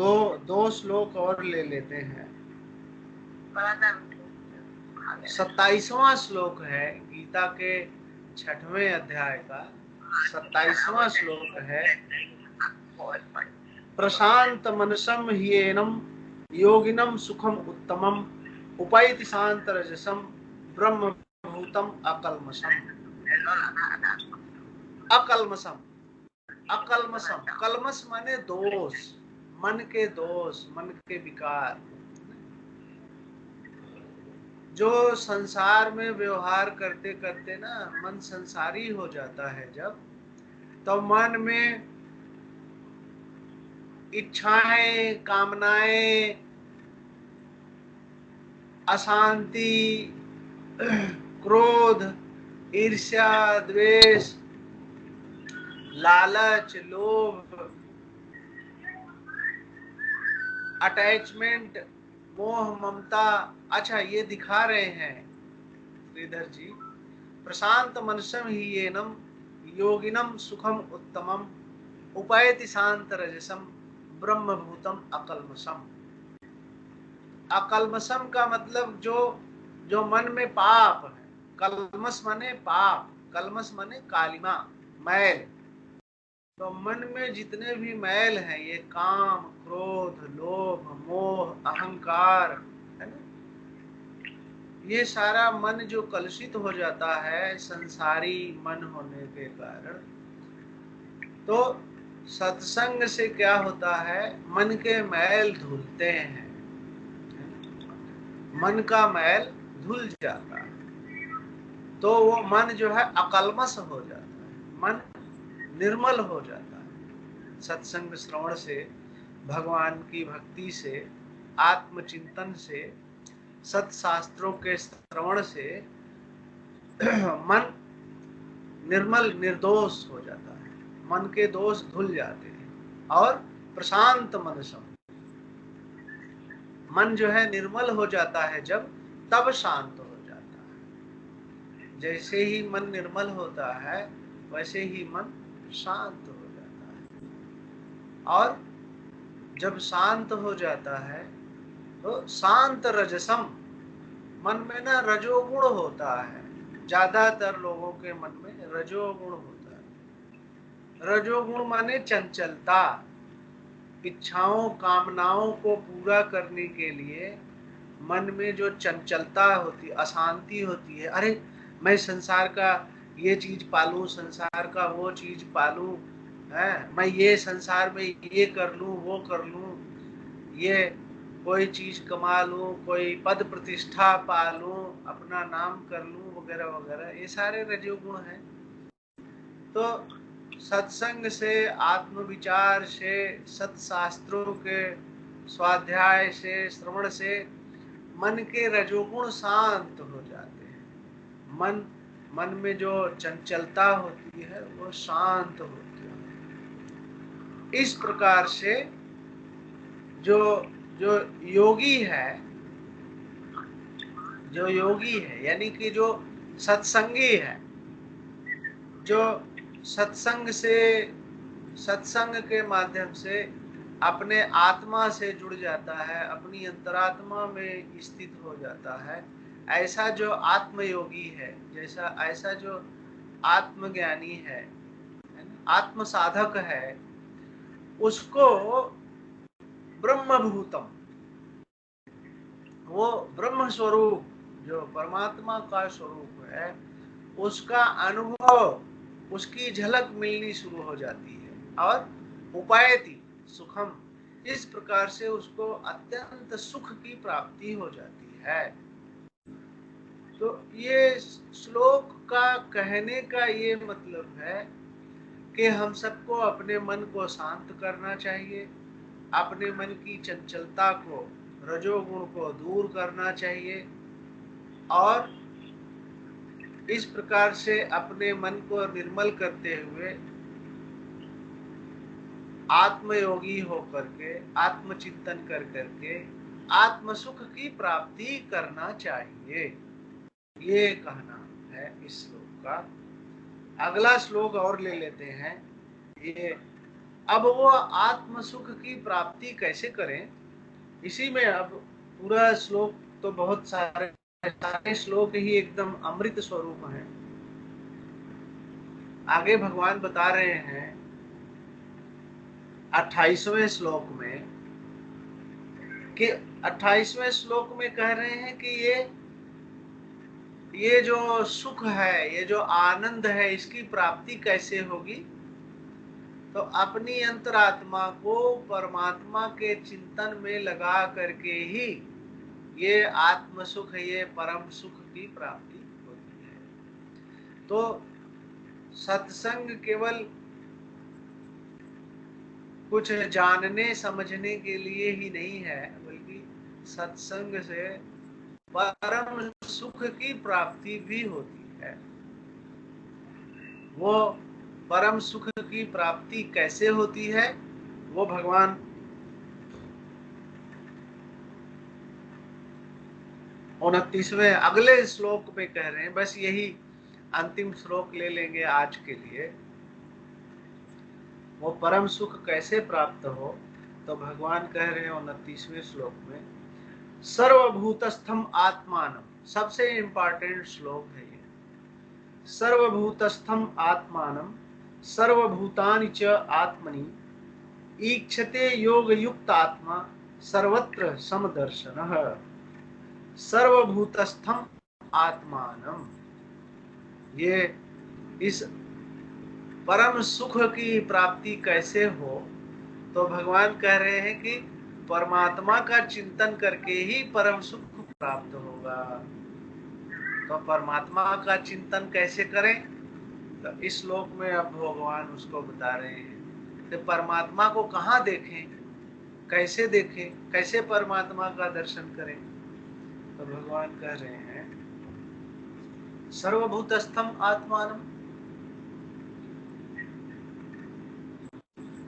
दो दो श्लोक और ले लेते हैं। 27वां श्लोक है गीता के 6वें अध्याय का 27वां श्लोक है। प्रशांत मनसम ह्येनम योगिनम सुखम उत्तमम उपैति शांत रजसम ब्रह्म भूतम अकल्मषम। अकल्मषम, अकल्मषम, कल्मष माने दोष, मन के दोष, मन के विकार। जो संसार में व्यवहार करते करते ना मन संसारी हो जाता है, जब तो मन में इच्छाएं, कामनाएं, अशांति, क्रोध, ईर्ष्या, द्वेष, लालच, लोभ, अटैचमेंट, मोह, ममता, अच्छा ये दिखा रहे हैं श्रीधर जी। प्रशांत मनसम ह्येनम योगिनम सुखम उत्तमम उपैति शांत रजसम ब्रह्म भूतम अकल्मषम। अकल्मषम का मतलब जो मन में पाप है। कल्मष माने पाप, कल्मष माने कालिमा, मैल। तो मन में जितने भी मैल हैं, ये काम, क्रोध, लोभ, मोह, अहंकार, है ना, ये सारा मन जो कलुषित हो जाता है संसारी मन होने के कारण, तो सत्संग से क्या होता है, मन के मैल धुलते हैं, मन का मैल धुल जाता है, तो वो मन जो है अकल्मष हो जाता है, मन निर्मल हो जाता है। सत्संग श्रवण से, भगवान की भक्ति से, आत्मचिंतन से, सत्शास्त्रों के श्रवण से मन निर्मल निर्दोष हो जाता है, मन के दोष धुल जाते हैं। और प्रशांत मनसम, मन जो है निर्मल हो जाता है जब, तब शांत हो जाता है। जैसे ही मन निर्मल होता है वैसे ही मन शांत हो जाता है। और जब शांत हो जाता है तो शांत रजसम, मन में ना रजोगुण होता है। ज्यादातर लोगों के मन में रजोगुण होता है। रजोगुण माने चंचलता, इच्छाओं, कामनाओं को पूरा करने के लिए मन में जो चंचलता होती, अशांति होती है, अरे मैं संसार का ये चीज पालूं, संसार का वो चीज पालूं, है, मैं ये संसार में ये कर लूं, वो कर लूं, ये कोई चीज कमा लूं, कोई पद प्रतिष्ठा पा लूं, अपना नाम कर लूं, वगैरह वगैरह, ये सारे रजोगुण हैं। तो सत्संग से, आत्मविचार से, सत्शास्त्रों के स्वाध्याय से, श्रवण से मन के रजोगुण शांत हो जाते हैं। मन में जो चंचलता होती है वो शांत होती है। इस प्रकार से जो जो योगी है, जो योगी है यानी कि जो सत्संगी है, जो सत्संग से, सत्संग के माध्यम से अपने आत्मा से जुड़ जाता है, अपनी अंतरात्मा में स्थित हो जाता है, ऐसा जो आत्मयोगी है, जैसा ऐसा जो आत्मज्ञानी है, आत्म साधक है, उसको ब्रह्मभूतम, वो ब्रह्म स्वरूप जो परमात्मा का स्वरूप है, उसका अनुभव, उसकी झलक मिलनी शुरू हो जाती है। और उपायति सुखम, इस प्रकार से उसको अत्यंत सुख की प्राप्ति हो जाती है। तो ये श्लोक का कहने का ये मतलब है कि हम सबको अपने मन को शांत करना चाहिए, अपने मन की चंचलता को, रजोगुण को दूर करना चाहिए, और इस प्रकार से अपने मन को निर्मल करते हुए आत्मयोगी होकर के, आत्मचिंतन कर करके आत्म सुख की प्राप्ति करना चाहिए, ये कहना है इस श्लोक का। अगला श्लोक और ले लेते हैं। ये अब वो आत्म सुख की प्राप्ति कैसे करें, इसी में अब पूरा श्लोक तो बहुत सारे श्लोक ही एकदम अमृत स्वरूप हैं। आगे भगवान बता रहे हैं 28वें श्लोक में कि 28वें श्लोक में कह रहे हैं कि ये जो सुख है, ये जो आनंद है, इसकी प्राप्ति कैसे होगी। तो अपनी अंतरात्मा को परमात्मा के चिंतन में लगा करके ही ये आत्म सुख, ये परम सुख की प्राप्ति होती है। तो सत्संग केवल कुछ जानने समझने के लिए ही नहीं है, बल्कि सत्संग से परम सुख की प्राप्ति भी होती है। वो परम सुख की प्राप्ति कैसे होती है, वो भगवान 29वें अगले श्लोक में कह रहे हैं। बस यही अंतिम श्लोक ले लेंगे आज के लिए। वो परम सुख कैसे प्राप्त हो, तो भगवान कह रहे हैं 29वें श्लोक में, सर्वभूतस्थम आत्मानम। सबसे इंपॉर्टेंट श्लोक है ये। सर्वभूतस्थम आत्मानम सर्वभूतानि च आत्मनि ईक्षते योग युक्त आत्मा सर्वत्र समदर्शनः। सर्वभूतस्थम आत्मानम, ये इस परम सुख की प्राप्ति कैसे हो, तो भगवान कह रहे हैं कि परमात्मा का चिंतन करके ही परम सुख प्राप्त होगा। तो परमात्मा का चिंतन कैसे करें, तो इस श्लोक में अब भगवान उसको बता रहे हैं। तो परमात्मा को कहाँ देखें, कैसे देखें, कैसे परमात्मा का दर्शन करें, तो भगवान कह रहे हैं सर्वभूतस्थम आत्मानम।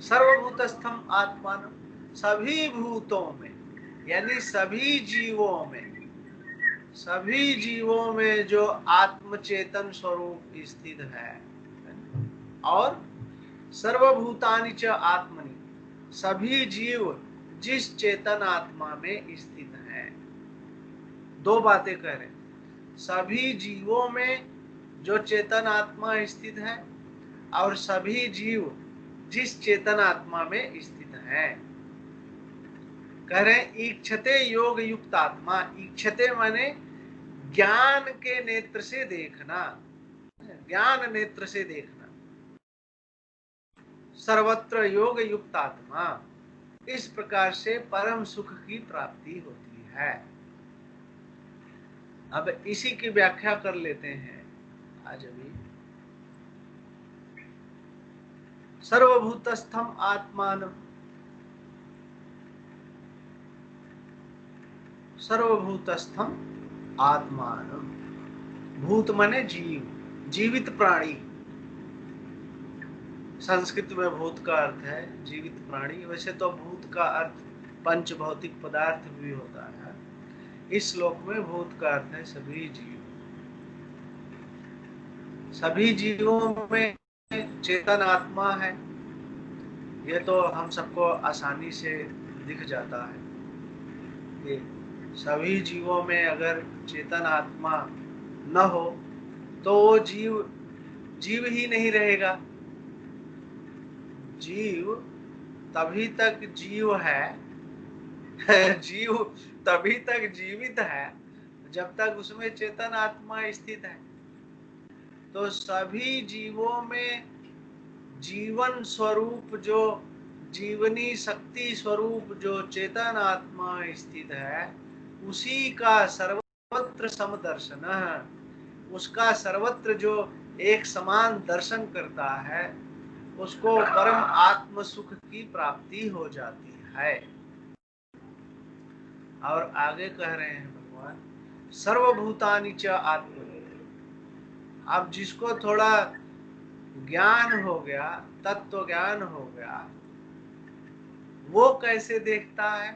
सर्वभूतस्थम आत्मानम, सभी भूतों में, यानी सभी जीवों में, सभी जीवों में जो आत्म चेतन स्वरूप स्थित है। और सर्वभूतानि च आत्मनि, सभी जीव जिस चेतन आत्मा में स्थित है। दो बातें कह रहे हैं, सभी जीवों में जो चेतन आत्मा स्थित है और सभी जीव जिस चेतन आत्मा में स्थित है। कह रहे हैं ईक्षते योग युक्त आत्मा। ईक्षते माने ज्ञान के नेत्र से देखना, ज्ञान नेत्र से देखना। सर्वत्र योग युक्त आत्मा, इस प्रकार से परम सुख की प्राप्ति होती है। अब इसी की व्याख्या कर लेते हैं आज अभी। सर्वभूतस्थम आत्मानम, सर्वभूतस्थम आत्मानम। भूत माने जीव, जीवित प्राणी। संस्कृत में भूत का अर्थ है जीवित प्राणी। वैसे तो भूत का अर्थ पंच भौतिक पदार्थ भी होता है। इस श्लोक में भूत का अर्थ है सभी जीव। सभी जीवों में चेतन आत्मा है, ये तो हम सबको आसानी से दिख जाता है कि सभी जीवों में अगर चेतन आत्मा न हो तो वो जीव जीव ही नहीं रहेगा। जीव तभी तक जीव है जीव तभी तक जीवित है जब तक उसमें चेतन आत्मा स्थित है। तो सभी जीवों में जीवन स्वरूप, जो जीवनी शक्ति स्वरूप जो चेतन आत्मा स्थित है, उसी का सर्वत्र समदर्शन, उसका सर्वत्र जो एक समान दर्शन करता है, उसको परम आत्म सुख की प्राप्ति हो जाती है। और आगे कह रहे हैं भगवान सर्वभूतानि च आत्मनि। अब जिसको थोड़ा ज्ञान हो गया, तत्व ज्ञान हो गया, वो कैसे देखता है।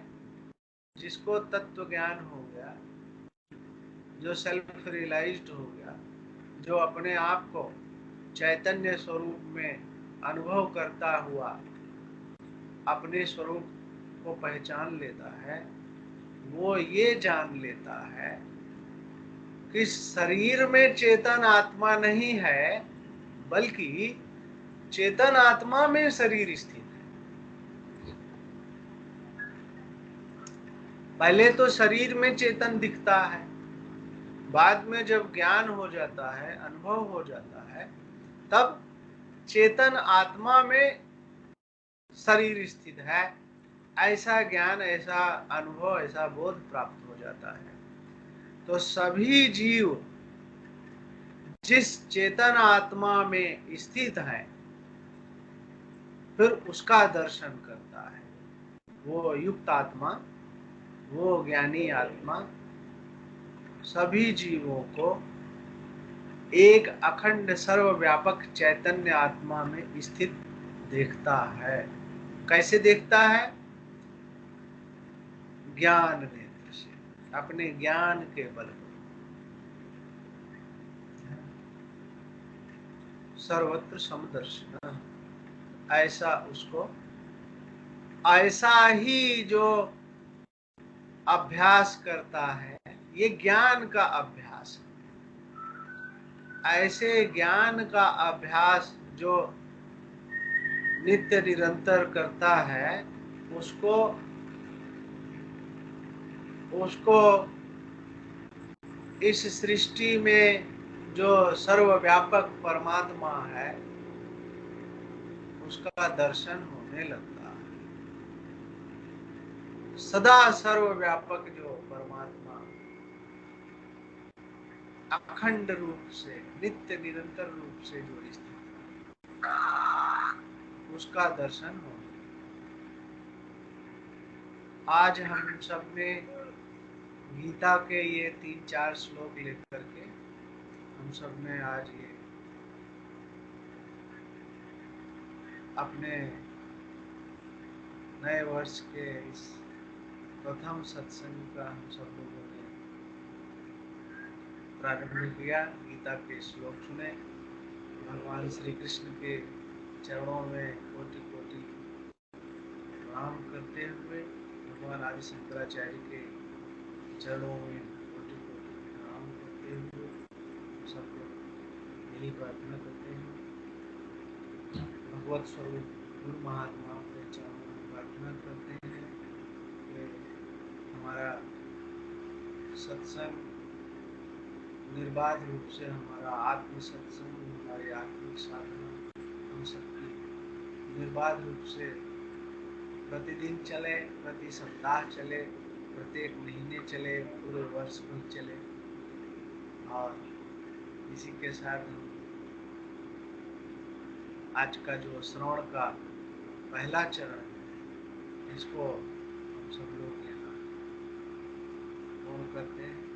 जिसको तत्व ज्ञान हो गया, जो सेल्फ रियलाइज्ड हो गया, जो अपने आप को चैतन्य स्वरूप में अनुभव करता हुआ अपने स्वरूप को पहचान लेता है, वो ये जान लेता है कि शरीर में चेतन आत्मा नहीं है, बल्कि चेतन आत्मा में शरीर स्थित है। पहले तो शरीर में चेतन दिखता है, बाद में जब ज्ञान हो जाता है, अनुभव हो जाता है, तब चेतन आत्मा में शरीर स्थित है, ऐसा ज्ञान, ऐसा अनुभव, ऐसा बोध प्राप्त हो जाता है। तो सभी जीव जिस चेतन आत्मा में स्थित है, फिर उसका दर्शन करता है। वो युक्त आत्मा, वो ज्ञानी आत्मा सभी जीवों को एक अखंड सर्वव्यापक चैतन्य आत्मा में स्थित देखता है। कैसे देखता है? ज्ञान नेत्र से, अपने ज्ञान के बल पर। सर्वत्र समदर्शन, ऐसा उसको, ऐसा ही जो अभ्यास करता है, ये ज्ञान का अभ्यास है। ऐसे ज्ञान का अभ्यास जो नित्य निरंतर करता है, उसको इस सृष्टि में जो सर्वव्यापक परमात्मा है, उसका दर्शन होने लगता है। सदा सर्वव्यापक जो परमात्मा अखंड रूप से, नित्य निरंतर रूप से जो स्थित है, उसका दर्शन हो। आज हम सब ने गीता के ये 3-4 श्लोक लेकर के हम सब ने आज ये अपने नए वर्ष के इस प्रथम सत्संग का हम सब लोगों ने प्रारंभ किया। गीता के श्लोक सुने, भगवान श्री कृष्ण के चरणों में कोटि कोटि प्रणाम करते हुए, भगवान आदि शंकराचार्य के चरणों में कोटि कोटि प्रणाम करते हुए सब लोग यही प्रार्थना करते हैं, भगवत स्वरूप गुरु महात्मा के चरणों में प्रार्थना करते हैं कि हमारा सत्संग निर्बाध रूप से, हमारा आत्म सत्संग, हमारी आत्मिक साधना हम सबकी निर्बाध रूप से प्रतिदिन चले, प्रति सप्ताह चले, प्रत्येक महीने चले, पूरे वर्ष भर चले। और इसी के साथ हम आज का जो श्रवण का पहला चरण है, इसको हम सब लोग यहाँ पूर्ण करते हैं।